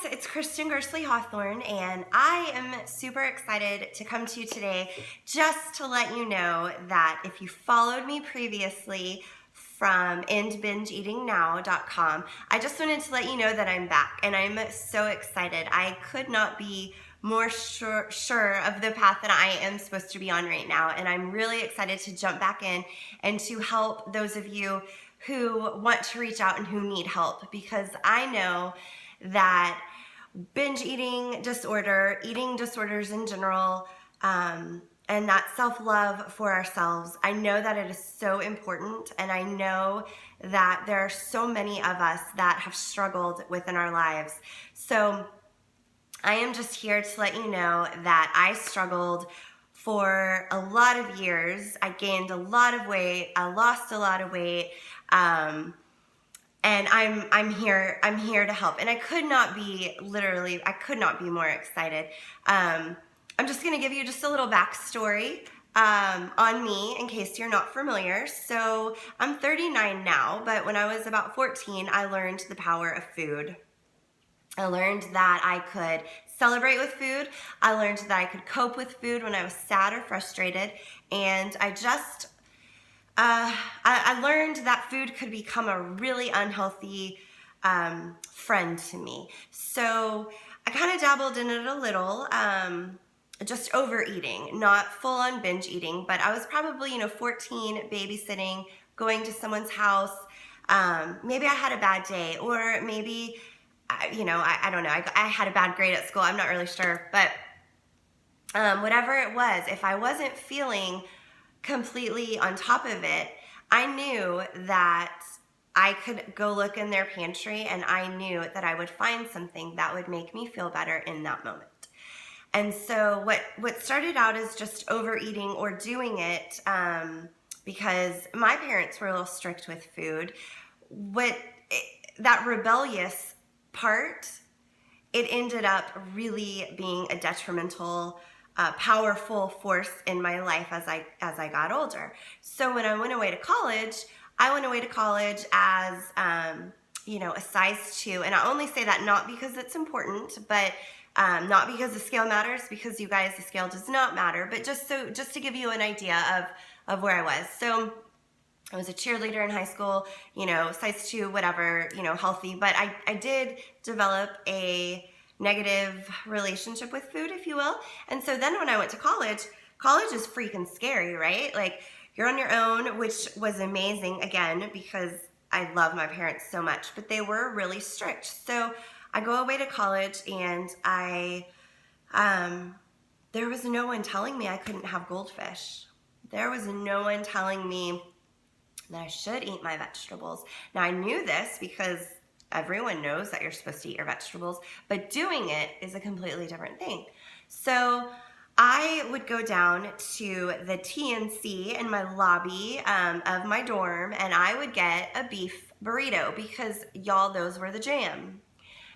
it's Kristin Gerstley Hawthorne, and I am super excited to come to you today just to let you know that if you followed me previously from endbingeeatingnow.com, I just wanted to let you know that I'm back, and I'm so excited. I could not be more sure of the path that I am supposed to be on right now, and I'm really excited to jump back in and to help those of you who want to reach out and who need help, because I know that binge eating disorder, eating disorders in general, and that self-love for ourselves, I know that it is so important, and I know that there are so many of us that have struggled within our lives. So I am just here to let you know that I struggled for a lot of years. I gained a lot of weight. I lost a lot of weight. And I'm here to help. And I could not be more excited. I'm just going to give you just a little backstory on me in case you're not familiar. So I'm 39 now, but when I was about 14, I learned the power of food. I learned that I could celebrate with food. I learned that I could cope with food when I was sad or frustrated. And I learned that food could become a really unhealthy friend to me. So I kind of dabbled in it a little, just overeating, not full on binge eating, but I was probably, 14, babysitting, going to someone's house. Maybe I had a bad day, or maybe I don't know. I had a bad grade at school. I'm not really sure. But whatever it was, if I wasn't feeling completely on top of it, I knew that I could go look in their pantry, and I knew that I would find something that would make me feel better in that moment. And so what started out as just overeating or doing it because my parents were a little strict with food, that rebellious part, it ended up really being a detrimental, powerful force in my life as I got older. So when I went away to college, as a size 2, and I only say that not because it's important, but not because the scale matters, because you guys, the scale does not matter, but just to give you an idea of where I was. So I was a cheerleader in high school, size 2, whatever, healthy. But I did develop a negative relationship with food, if you will. And so then when I went to college is freaking scary, right? Like, you're on your own, which was amazing, again, because I love my parents so much. But they were really strict. So I go away to college, and there was no one telling me I couldn't have goldfish. There was no one telling me that I should eat my vegetables. Now, I knew this because everyone knows that you're supposed to eat your vegetables, but doing it is a completely different thing. So I would go down to the TNC in my lobby of my dorm, and I would get a beef burrito because, y'all, those were the jam.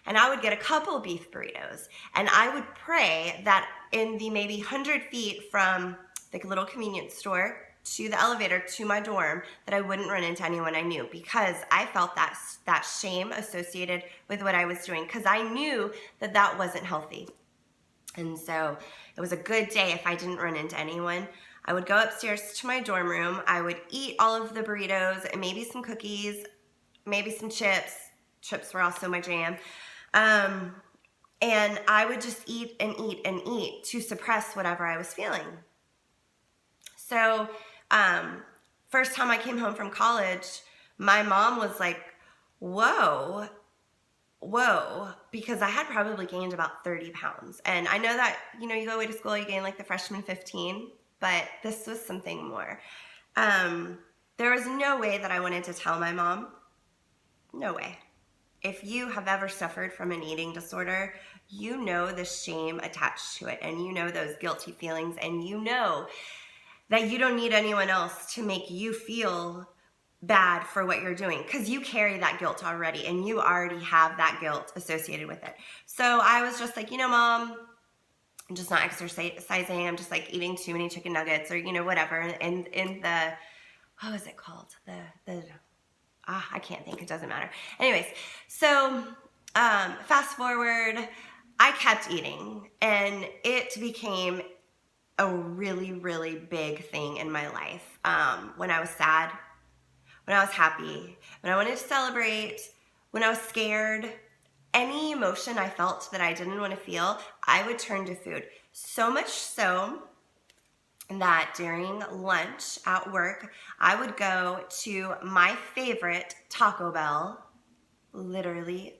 And I would get a couple beef burritos, and I would pray that in the maybe 100 feet from the little convenience store to the elevator to my dorm, that I wouldn't run into anyone I knew, because I felt that shame associated with what I was doing, because I knew that wasn't healthy. And so it was a good day if I didn't run into anyone. I would go upstairs to my dorm room. I would eat all of the burritos and maybe some cookies, maybe some chips. Chips were also my jam. And I would just eat and eat and eat to suppress whatever I was feeling. So first time I came home from college, my mom was like, whoa, because I had probably gained about 30 pounds. And I know that, you go away to school, you gain like the freshman 15, but this was something more. There was no way that I wanted to tell my mom. No way. If you have ever suffered from an eating disorder, you know the shame attached to it, and you know those guilty feelings, and you know that you don't need anyone else to make you feel bad for what you're doing, because you carry that guilt already, and you already have that guilt associated with it. So I was just like, Mom, I'm just not exercising. I'm just like eating too many chicken nuggets, or, whatever. And in the, what was it called? I can't think. It doesn't matter. Anyways, so Fast forward, I kept eating, and it became a really, really big thing in my life. When I was sad, when I was happy, when I wanted to celebrate, when I was scared, any emotion I felt that I didn't want to feel, I would turn to food. So much so that during lunch at work, I would go to my favorite Taco Bell, literally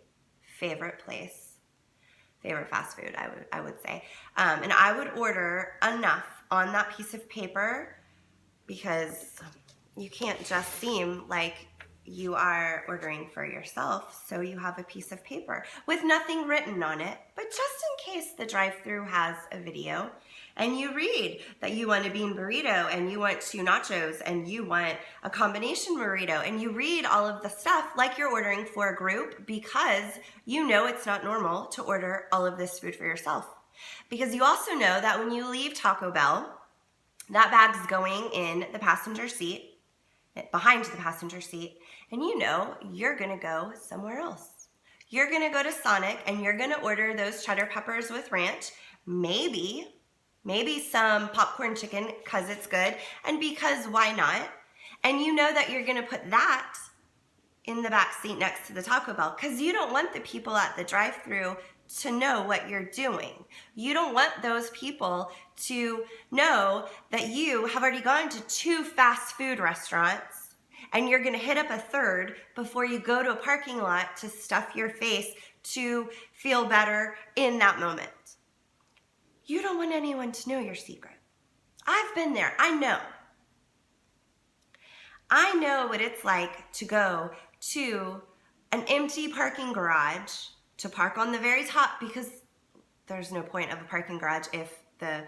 favorite place, favorite fast food, I would say. And I would order enough on that piece of paper, because you can't just seem like you are ordering for yourself, so you have a piece of paper with nothing written on it, but just in case the drive-thru has a video and you read that you want a bean burrito and you want 2 nachos and you want a combination burrito, and you read all of the stuff like you're ordering for a group, because you know it's not normal to order all of this food for yourself. Because you also know that when you leave Taco Bell, that bag's going in the passenger seat, behind the passenger seat, and you know you're gonna go somewhere else. You're gonna go to Sonic and you're gonna order those cheddar peppers with ranch, maybe some popcorn chicken because it's good, and because why not? And you know that you're gonna put that in the back seat next to the Taco Bell, because you don't want the people at the drive-thru to know what you're doing. You don't want those people to know that you have already gone to 2 fast food restaurants and you're gonna hit up a third before you go to a parking lot to stuff your face to feel better in that moment. You don't want anyone to know your secret. I've been there, I know. I know what it's like to go to an empty parking garage to park on the very top, because there's no point of a parking garage if the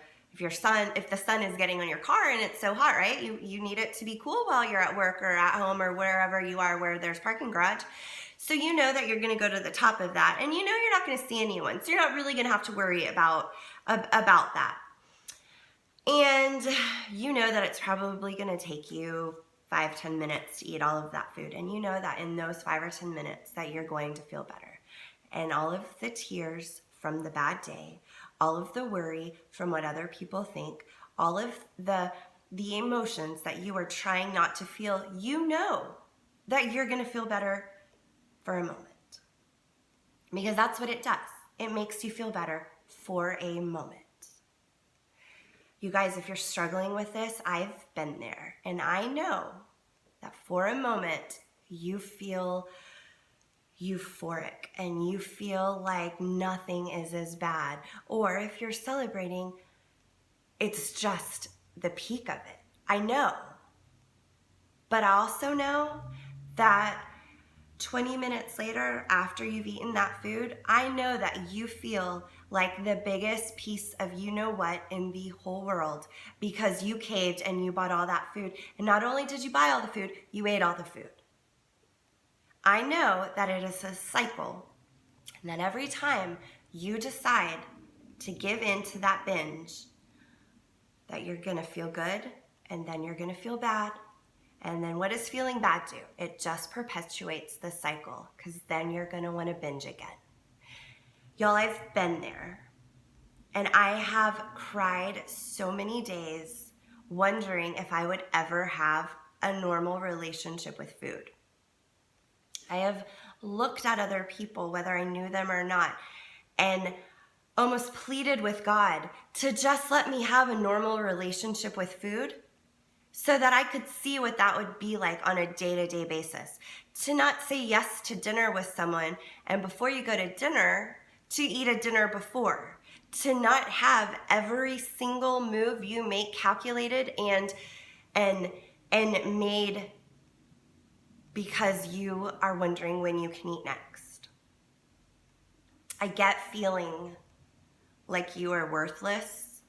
sun is getting on your car and it's so hot, right? You need it to be cool while you're at work or at home or wherever you are where there's parking garage. So you know that you're gonna go to the top of that, and you know you're not gonna see anyone. So you're not really gonna have to worry about that. And you know that it's probably gonna take you 5-10 minutes to eat all of that food. And you know that in those 5 or 10 minutes that you're going to feel better. And all of the tears from the bad day, all of the worry from what other people think, all of the emotions that you are trying not to feel, you know that you're gonna feel better for a moment. Because that's what it does. It makes you feel better for a moment. You guys, if you're struggling with this, I've been there. And I know that for a moment, you feel euphoric and you feel like nothing is as bad. Or if you're celebrating, it's just the peak of it. I know. But I also know that 20 minutes later, after you've eaten that food, I know that you feel like the biggest piece of you-know-what in the whole world, because you caved and you bought all that food. And not only did you buy all the food, you ate all the food. I know that it is a cycle, and that every time you decide to give in to that binge, that you're gonna feel good, and then you're gonna feel bad. And then what does feeling bad do? It just perpetuates the cycle, because then you're gonna wanna binge again. Y'all, I've been there. And I have cried so many days wondering if I would ever have a normal relationship with food. I have looked at other people, whether I knew them or not, and almost pleaded with God to just let me have a normal relationship with food, so that I could see what that would be like on a day-to-day basis. To not say yes to dinner with someone, and before you go to dinner, to eat a dinner before. To not have every single move you make calculated and made because you are wondering when you can eat next. I get feeling like you are worthless,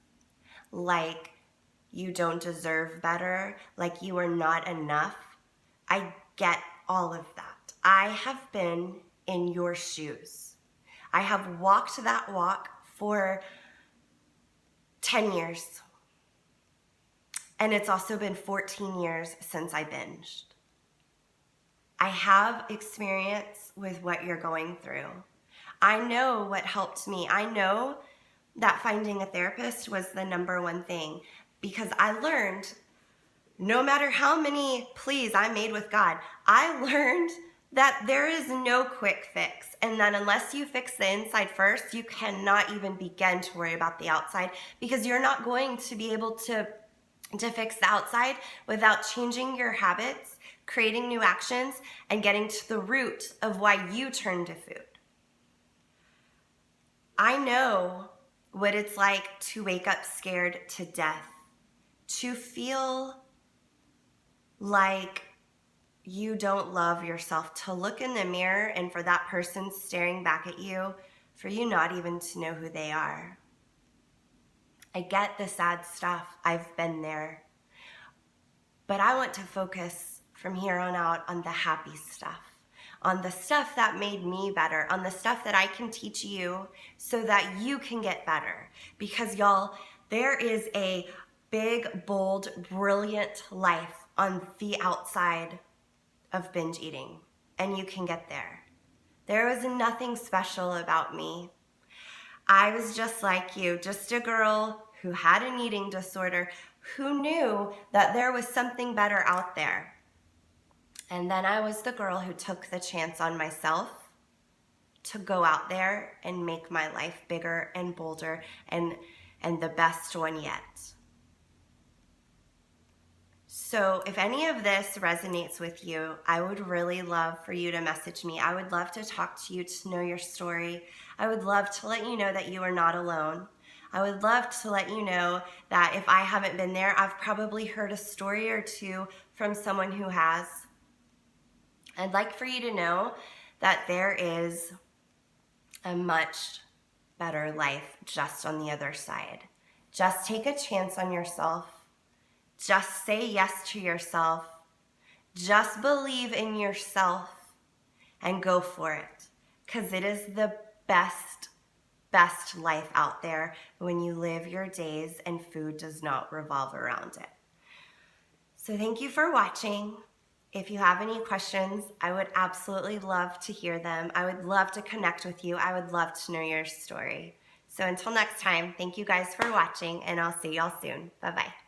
like you don't deserve better, like you are not enough. I get all of that. I have been in your shoes. I have walked that walk for 10 years. And it's also been 14 years since I binged. I have experience with what you're going through. I know what helped me. I know that finding a therapist was the number one thing, because I learned, no matter how many pleas I made with God, I learned that there is no quick fix, and that unless you fix the inside first, you cannot even begin to worry about the outside, because you're not going to be able to fix the outside without changing your habits, creating new actions, and getting to the root of why you turn to food. I know what it's like to wake up scared to death, to feel like you don't love yourself, to look in the mirror and for that person staring back at you, for you not even to know who they are. I get the sad stuff. I've been there. But I want to focus from here on out on the happy stuff, on the stuff that made me better, on the stuff that I can teach you so that you can get better. Because y'all, there is a big, bold, brilliant life on the outside of binge eating, and you can get there. There was nothing special about me. I was just like you, just a girl who had an eating disorder, who knew that there was something better out there. And then I was the girl who took the chance on myself to go out there and make my life bigger and bolder and the best one yet. So if any of this resonates with you, I would really love for you to message me. I would love to talk to you, to know your story. I would love to let you know that you are not alone. I would love to let you know that if I haven't been there, I've probably heard a story or two from someone who has. I'd like for you to know that there is a much better life just on the other side. Just take a chance on yourself. Just say yes to yourself. Just believe in yourself and go for it. Because it is the best life out there when you live your days and food does not revolve around it. So thank you for watching. If you have any questions, I would absolutely love to hear them. I would love to connect with you. I would love to know your story. So until next time, thank you guys for watching, and I'll see y'all soon. Bye-bye.